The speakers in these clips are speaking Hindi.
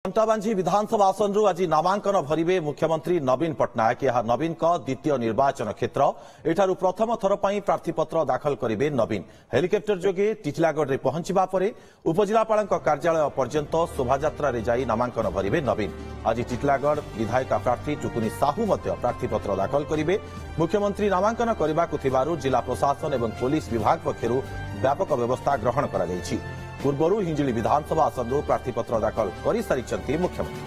कंटाबांझी विधानसभा आसन आज नामांकन भरिबे मुख्यमंत्री नवीन पट्टनायक। यह नवीन द्वितीय निर्वाचन क्षेत्र। एठारु प्रथम थर पई प्रार्थीपत्र दाखल करिबे नवीन। हेलिकप्टर जोगे टिटलागढ़ पहुंचवा परे उपजिलापाल कार्यालय पर्यंत शोभायात्रा रे जाई नामांकन भरिबे नवीन। आज टिटलागढ़ विधायिका प्रार्थी टुकुनी साहू मध्य प्रार्थीपत्र दाखल करिबे। मुख्यमंत्री नामांकन करबाकु थिबारु जिला प्रशासन एवं पुलिस विभाग पक्षरु व्यापक व्यवस्था ग्रहण करा जायछि। पूर्व हिंजिली विधानसभा आसन प्रार्थीपत्र दाखल कर सारी मुख्यमंत्री।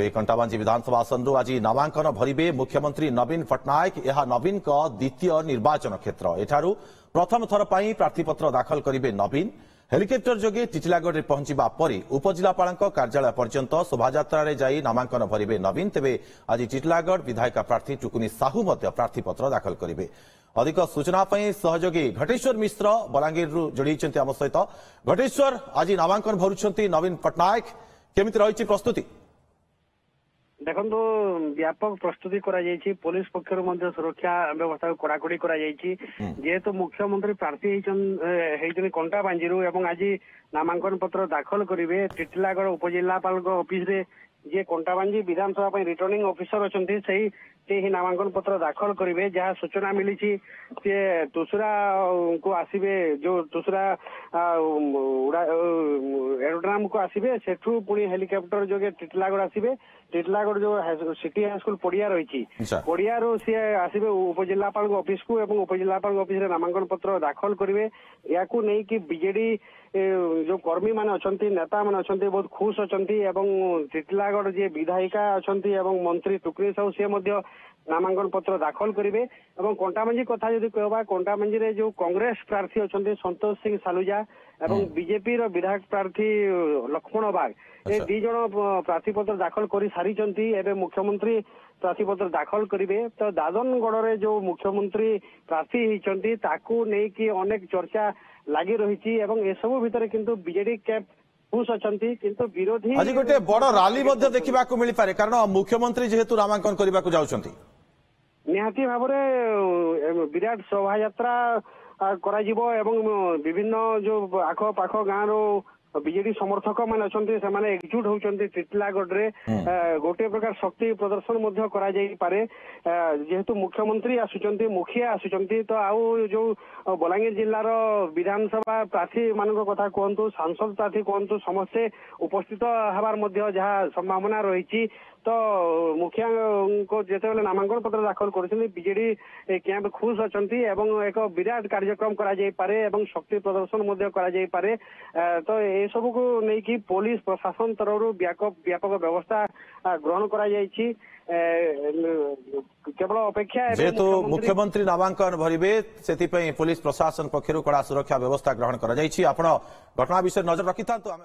कंटाबांझी विधानसभा आसन आज नामांकन भरिबे मुख्यमंत्री नवीन पट्टनायक। यह नवीन द्वितीय निर्वाचन क्षेत्र। एठारु प्रथम थर पई प्रार्थीपत्र दाखल करिबे नवीन। हेलिकप्टर जोगे टिटलागढ़ पहुंचवा परे उपजिलापाल कार्यालय पर्यंत शोभायात्रा रे जाई नामांकन भरिबे नवीन। तेबे आज टिटलागढ़ विधायिका प्रार्थी टुकुनी साहू मध्य प्रार्थीपत्र दाखल करिबे। अधिक सूचना सहयोगी घटेश्वर मिश्र बलांगीर जोड़ी आम सहित। घटेश्वर, आज नामांकन भरुछंती नवीन पट्टनायक, केमिति रही प्रस्तुति? देखो व्यापक प्रस्तुति पुलिस पक्षर सुरक्षा व्यवस्था कड़ाकड़ी जेहेतु मुख्यमंत्री प्रार्थी कंटाबांझी आज नामांकन पत्र दाखल करेंगे। टिटलागढ़ उपजिलापाल ऑफिस रे जे कंटाबांझी विधानसभा रिटर्निंग ऑफिसर अच्छा ही नामांकन पत्र दाखल करेंगे। जहाँ सूचना मिली तुसुरा को आसवे, जो तुसुरा एरोड्राम को आसवे, सेठू पुणी हेलिकप्टर जोगे टिटलागढ़ आसवे। टिटलागढ़ जो सिटी हाई स्कूल पड़िया रही पड़िया सी आसवे उपजिलापाल ऑफिस को एवं उपजिलापाल ऑफिस नामांकन पत्र दाखल करेंगे। या नहीं कि बीजेडी जो कर्मी मान अच्छा नेता मान अच्छा बहुत खुश अच्छा। टिटलागढ़ जी विधायिका अच्छा मंत्री टुकनी साहू सी नामांकन पत्र दाखल करेंगे। कंटाबांझी कथा जो कहवा, कंटाबांझी रे जो कांग्रेस प्रार्थी अच्छा संतोष सिंह सालुजा एवं बीजेपी विधायक प्रार्थी लक्ष्मण बाग, ये दी जन प्रार्थीपत्र दाखल कर सारी। मुख्यमंत्री प्रार्थीपत्र दाखल करेंगे। तो दादनगढ़ रे जो मुख्यमंत्री प्रार्थी होती ताकू नहीं कि अनेक चर्चा लगी रही। एसबू भितर किंतु बीजेडी कैप खुश अच्छा किंतु विरोधी आज गोटे बड़ रैली देखा मिल पारे, कारण मुख्यमंत्री जेहेतु नामांकन करने को जाउछंती। निहाती भाव विराट शोभायात्रा करा जिवो एवं विभिन्न जो आख पाख गाँव बीजेडी समर्थक मान अच्छा से एकजुट होती। टिटलागढ़ रे गोटे प्रकार शक्ति प्रदर्शन करा जाई पारे। जेहेतु मुख्यमंत्री आसुचंती, मुखिया आसुचंती, तो आउ जो बलांगीर जिल्लार विधानसभा प्रार्थी मान कथा कहतु, सांसद प्रार्थी कहतु, समस्ते उपस्थित हबार जहाँ संभावना रही। तो मुखिया को जिते नामांकन पत्र दाखल कर बीजेडी कैंप खुश अच्छा एवं एक विराट कार्यक्रम करा जाई पारे एवं शक्ति प्रदर्शन करा जाई पारे। तो ये सब को नहीं कि पुलिस प्रशासन तरफ व्यापक व्यवस्था ग्रहण करा जायछि। केवल अपेक्षा जेहेतु मुख्यमंत्री नामांकन भरिबे से पुलिस प्रशासन पक्षर कड़ा सुरक्षा व्यवस्था ग्रहण करा जायछि। आपण घटना विषय नजर रखिथा।